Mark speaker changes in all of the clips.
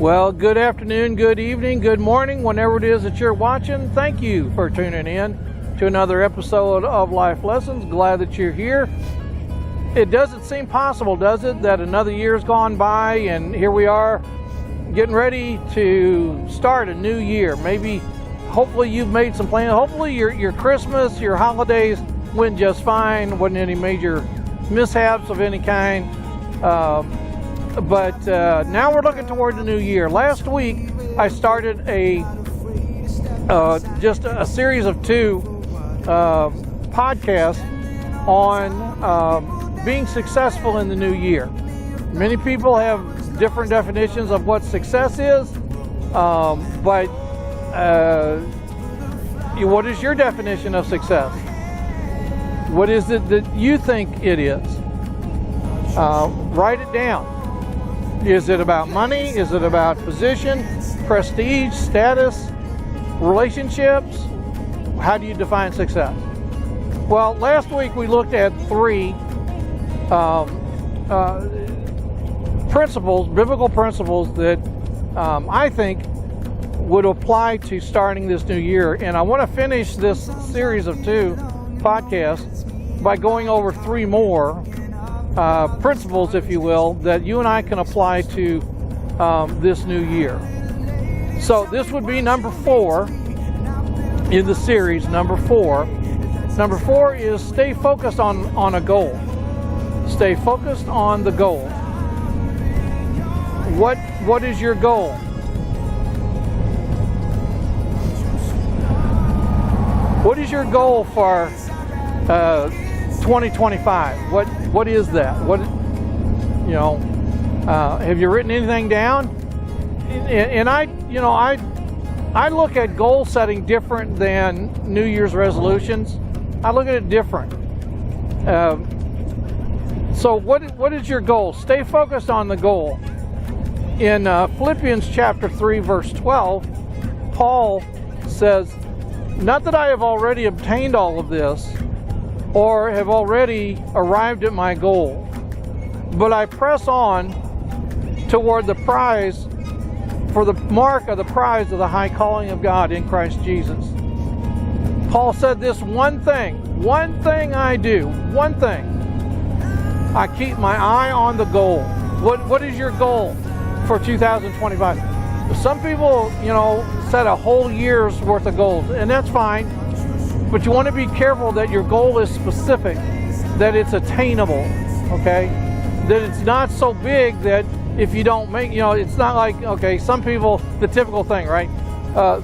Speaker 1: Well, good afternoon, good evening, good morning, whenever it is that you're watching. Thank you for tuning in to another episode of Life Lessons. Glad that you're here. It doesn't seem possible, does it, that another year's gone by and here we are getting ready to start a new year. Maybe, hopefully you've made some plans. Hopefully your Christmas, your holidays went just fine. Wasn't any major mishaps of any kind. But now we're looking toward the new year. Last week, I started just a series of two podcasts on being successful in the new year. Many people have different definitions of what success is, but what is your definition of success? What is it that you think it is? Write it down. Is it about money? Is it about position, prestige, status, relationships? How do you define success? Well, last week we looked at three principles, biblical principles that I think would apply to starting this new year. And I want to finish this series of two podcasts by going over three more principles, if you will, that you and I can apply to this new year. So this would be number 4 in the series, number 4. Number 4 is stay focused on a goal. Stay focused on the goal. What is your goal? What is your goal for 2025? What is that? Have you written anything down? And I look at goal setting different than New Year's resolutions. I look at it different. So what is your goal? Stay focused on the goal. In Philippians chapter 3, verse 12, Paul says, "Not that I have already obtained all of this, or have already arrived at my goal, but I press on toward the prize, for the mark of the prize of the high calling of God in Christ Jesus." Paul said this one thing I do, one thing. I keep my eye on the goal. What is your goal for 2025? Some people, set a whole year's worth of goals, and that's fine. But you want to be careful that your goal is specific, that it's attainable, okay? That it's not so big that if you don't make, it's not like, okay, some people, the typical thing, right?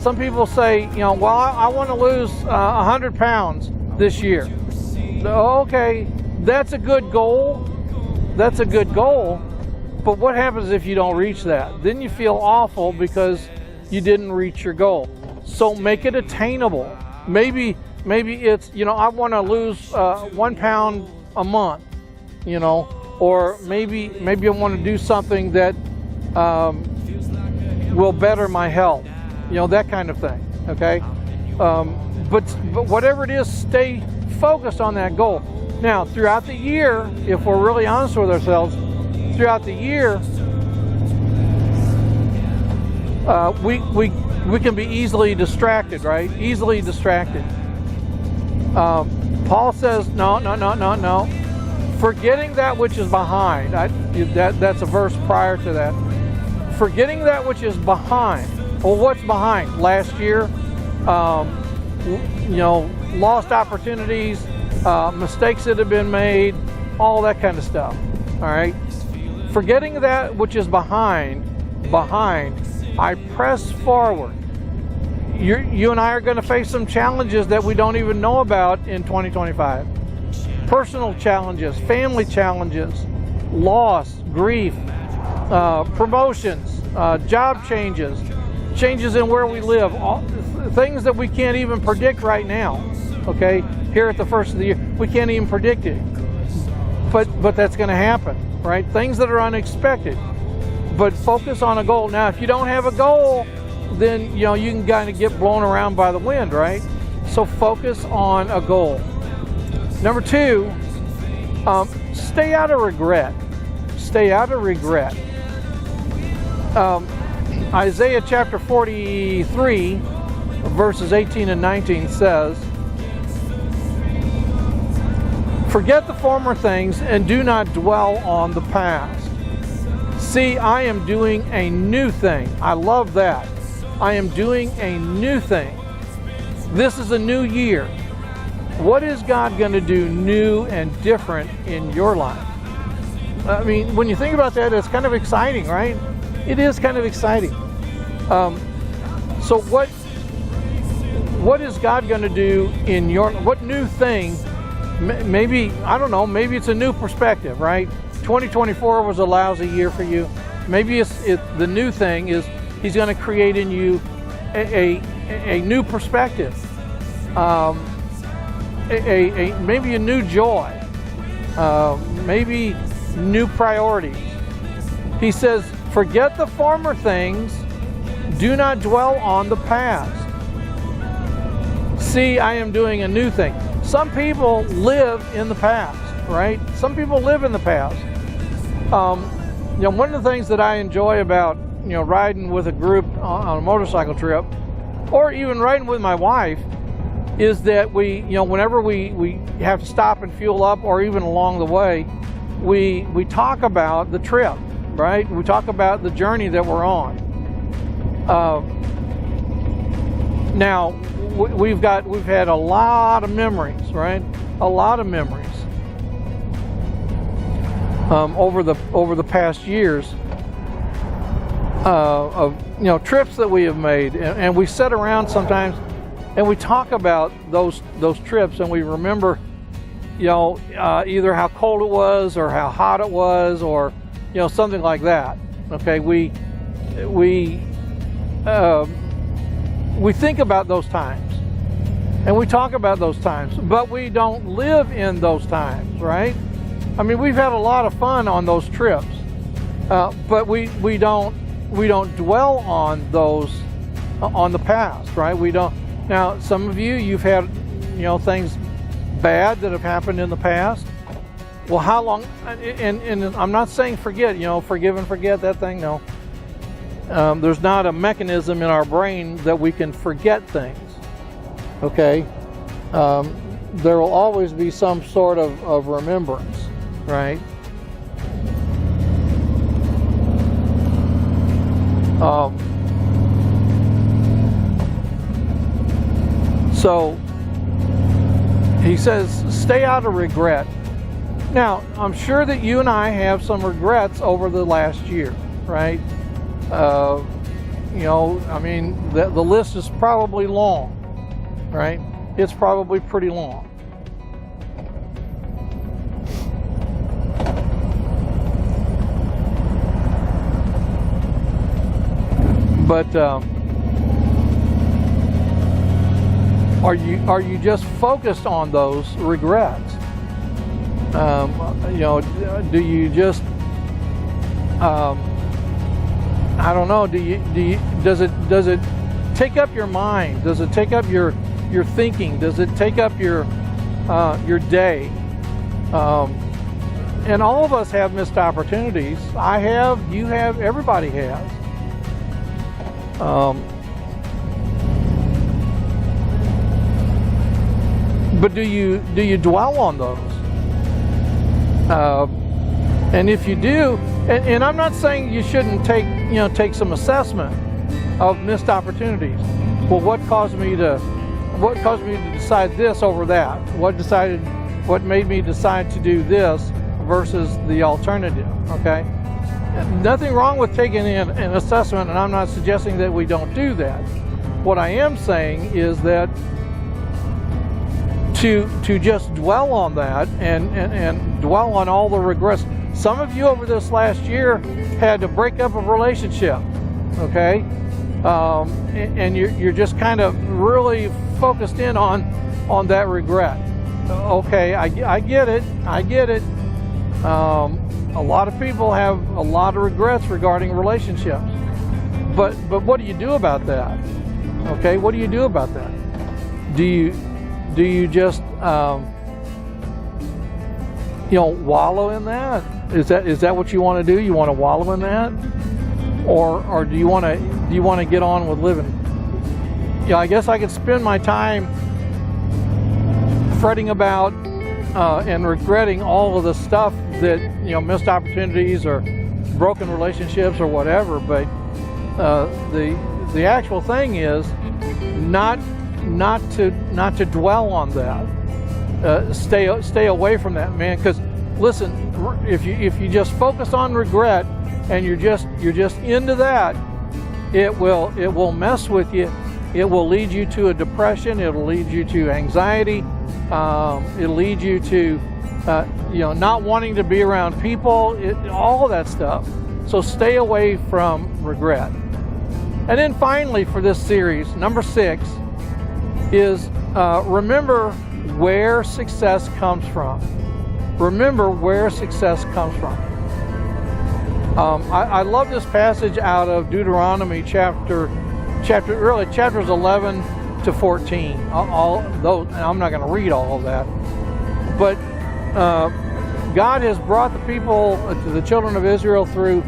Speaker 1: Some people say, well, I want to lose 100 pounds this year. Okay, that's a good goal. That's a good goal. But what happens if you don't reach that? Then you feel awful because you didn't reach your goal. So make it attainable. Maybe it's, I want to lose 1 pound a month, or maybe I want to do something that will better my health, that kind of thing, okay? But whatever it is, stay focused on that goal. Now, throughout the year, if we're really honest with ourselves, throughout the year, we can be easily distracted, right? Easily distracted. Paul says, no. Forgetting that which is behind. That's a verse prior to that. Forgetting that which is behind. Well, what's behind? Last year, lost opportunities, mistakes that have been made, all that kind of stuff. All right. Forgetting that which is behind, I press forward. You and I are going to face some challenges that we don't even know about in 2025. Personal challenges, family challenges, loss, grief, promotions, job changes, changes in where we live, all, things that we can't even predict right now. Okay, here at the first of the year, we can't even predict it. But that's going to happen, right? Things that are unexpected. But focus on a goal. Now, if you don't have a goal, then you can kind of get blown around by the wind, right? So focus on a goal. Number 2, stay out of regret. Stay out of regret. Isaiah chapter 43, verses 18 and 19 says, "Forget the former things and do not dwell on the past. See, I am doing a new thing." I love that. I am doing a new thing. This is a new year. What is God going to do new and different in your life? I mean, when you think about that, it's kind of exciting, right? It is kind of exciting. So what is God going to do in your, what new thing? Maybe, I don't know, maybe it's a new perspective, right? 2024 was a lousy year for you. Maybe the new thing is He's going to create in you a new perspective, maybe a new joy, maybe new priorities. He says, "Forget the former things, do not dwell on the past. See, I am doing a new thing." Some people live in the past, right? Some people live in the past. One of the things that I enjoy about riding with a group on a motorcycle trip, or even riding with my wife, is that we, whenever we have to stop and fuel up, or even along the way, we talk about the trip, right? We talk about the journey that we're on. Now we've had a lot of memories, right? A lot of memories over the past years of trips that we have made, and we sit around sometimes and we talk about those trips, and we remember either how cold it was or how hot it was, or something like that. Okay, we think about those times and we talk about those times, but we don't live in those times, right? I mean, we've had a lot of fun on those trips, but we don't dwell on those, on the past, right? We don't. Now, some of you've had things bad that have happened in the past. Well, how long? And I'm not saying forget, forgive and forget, that thing. No, there's not a mechanism in our brain that we can forget things. Okay, there will always be some sort of remembrance, right? So he says, stay out of regret. Now, I'm sure that you and I have some regrets over the last year, right? I mean, the list is probably long, right? It's probably pretty long. But are you just focused on those regrets? Do you just I don't know, does it take up your mind? Does it take up your thinking? Does it take up your day? And all of us have missed opportunities. I have, you have, everybody has. But do you dwell on those? And if you do, and I'm not saying you shouldn't take some assessment of missed opportunities. Well, what caused me to decide this over that? What made me decide to do this versus the alternative? Okay, nothing wrong with taking an assessment, and I'm not suggesting that we don't do that. What I am saying is that to just dwell on that and dwell on all the regrets. Some of you over this last year had to break up a relationship, okay? And you're just kind of really focused in on that regret. Okay, I get it. A lot of people have a lot of regrets regarding relationships. But what do you do about that? Okay, what do you do about that? Do you just wallow in that? Is that what you want to do? You want to wallow in that? or do you want to get on with living? Yeah, I guess I could spend my time fretting about and regretting all of the stuff that, missed opportunities or broken relationships or whatever, but the actual thing is not to dwell on that. Stay away from that, man. Because listen, if you just focus on regret and you're just into that, it will mess with you. It will lead you to a depression. It'll lead you to anxiety. It'll lead you to not wanting to be around people. All of that stuff. So stay away from regret. And then finally, for this series, number 6 is remember where success comes from. Remember where success comes from. I love this passage out of Deuteronomy chapters 11 to 14. I'm not going to read all of that, but God has brought the people, the children of Israel, through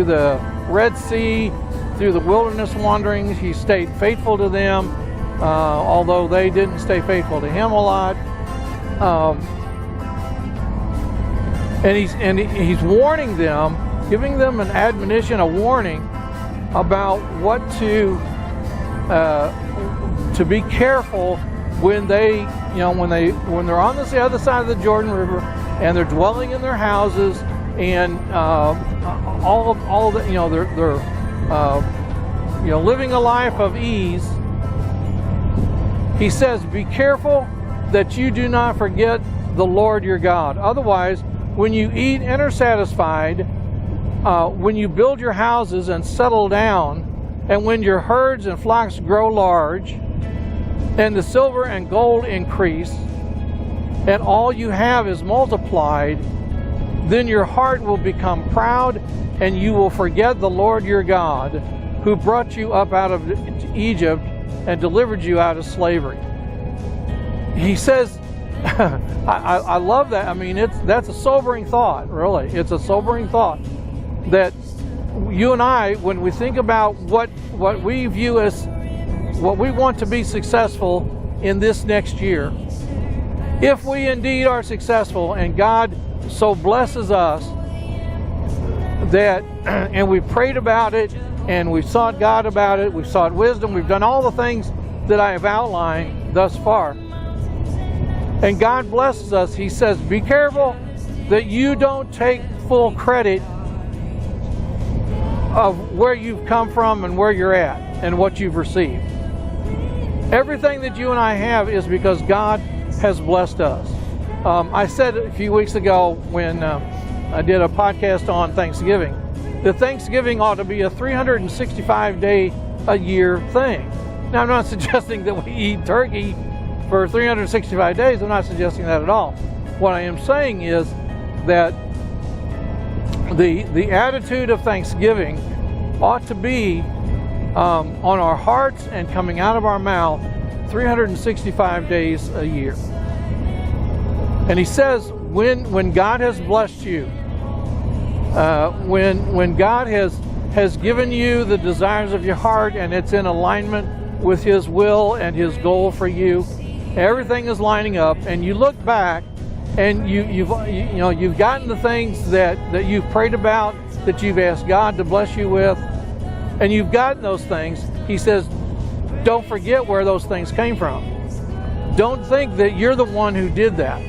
Speaker 1: the Red Sea, through the wilderness wanderings. He stayed faithful to them, although they didn't stay faithful to him a lot. And he's warning them, giving them an admonition, a warning about what to be careful when they're on the other side of the Jordan River and they're dwelling in their houses and all of the, they're living a life of ease. He says, be careful that you do not forget the Lord your God. Otherwise, when you eat and are satisfied, when you build your houses and settle down, and when your herds and flocks grow large, and the silver and gold increase, and all you have is multiplied, then your heart will become proud, and you will forget the Lord your God, who brought you up out of Egypt and delivered you out of slavery. He says, I love that. I mean, that's a sobering thought, really. It's a sobering thought that you and I, when we think about what we view as what we want to be successful in this next year, if we indeed are successful and God so blesses us that, and we prayed about it and we've sought God about it, we've sought wisdom, we've done all the things that I have outlined thus far, and God blesses us, He says, be careful that you don't take full credit of where you've come from and where you're at and what you've received. Everything that you and I have is because God has blessed us. I said a few weeks ago when I did a podcast on Thanksgiving that Thanksgiving ought to be a 365-day-a-year thing. Now, I'm not suggesting that we eat turkey for 365 days. I'm not suggesting that at all. What I am saying is that the attitude of Thanksgiving ought to be on our hearts and coming out of our mouth 365 days a year. And He says, when God has blessed you, when God has given you the desires of your heart and it's in alignment with His will and His goal for you, everything is lining up, and you look back and you've gotten the things that you've prayed about, that you've asked God to bless you with, and you've gotten those things. He says, don't forget where those things came from. Don't think that you're the one who did that.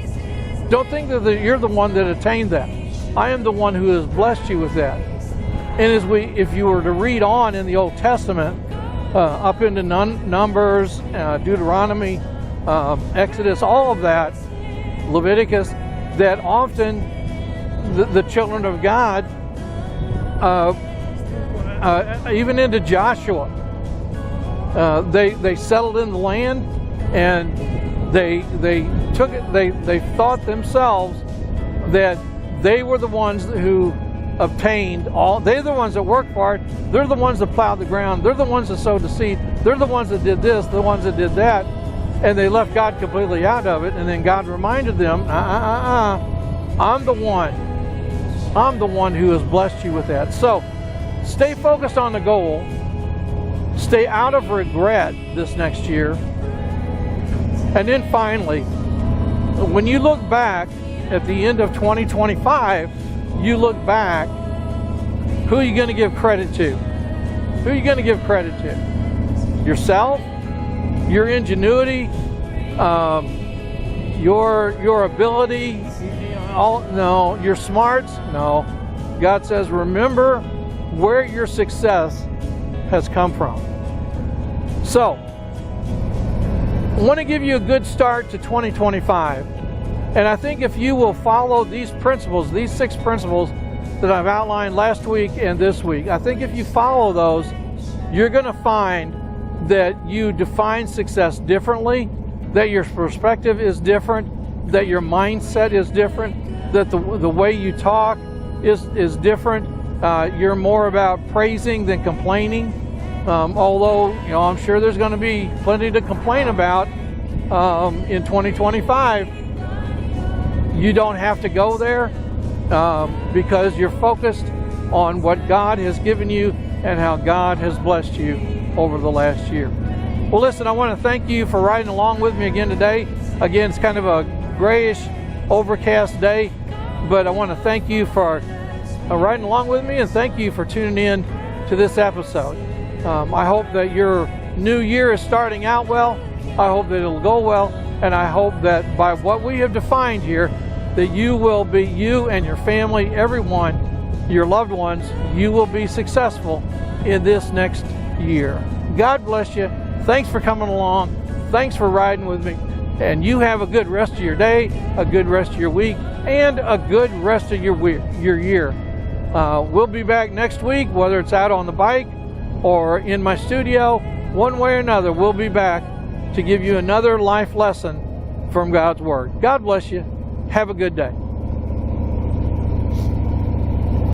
Speaker 1: Don't think that you're the one that attained that. I am the one who has blessed you with that. And if you were to read on in the Old Testament, up into Numbers, Deuteronomy, Exodus, all of that, Leviticus, that often the children of God, even into Joshua, they settled in the land, and they took it. They thought themselves that they were the ones who obtained all. They're the ones that worked for it. They're the ones that plowed the ground. They're the ones that sowed the seed. They're the ones that did this. The ones that did that. And they left God completely out of it. And then God reminded them, I'm the one I'm the one who has blessed you with that. So stay focused on the goal. Stay out of regret this next year. And then finally, when you look back at the end of 2025, you look back, who are you going to give credit to? Who are you going to give credit to? Yourself? Your ingenuity? Your ability? No. Your smarts? No. God says, remember where your success has come from. So, I want to give you a good start to 2025. And I think if you will follow these principles, these 6 principles that I've outlined last week and this week, I think if you follow those, you're going to find that you define success differently, that your perspective is different, that your mindset is different, that the way you talk is different. You're more about praising than complaining. Although, I'm sure there's going to be plenty to complain about in 2025. You don't have to go there because you're focused on what God has given you and how God has blessed you over the last year. Well, listen, I want to thank you for riding along with me again today. Again, it's kind of a grayish, overcast day, but I want to thank you for riding along with me, and thank you for tuning in to this episode. I hope that your new year is starting out well. I hope that it'll go well, and I hope that by what we have defined here, that you will be, you and your family, everyone, your loved ones, you will be successful in this next year. God bless you. Thanks for coming along. Thanks for riding with me. And you have a good rest of your day, a good rest of your week, and a good rest of your year. We'll be back next week, whether it's out on the bike or in my studio. One way or another, we'll be back to give you another life lesson from God's Word. God bless you. Have a good day.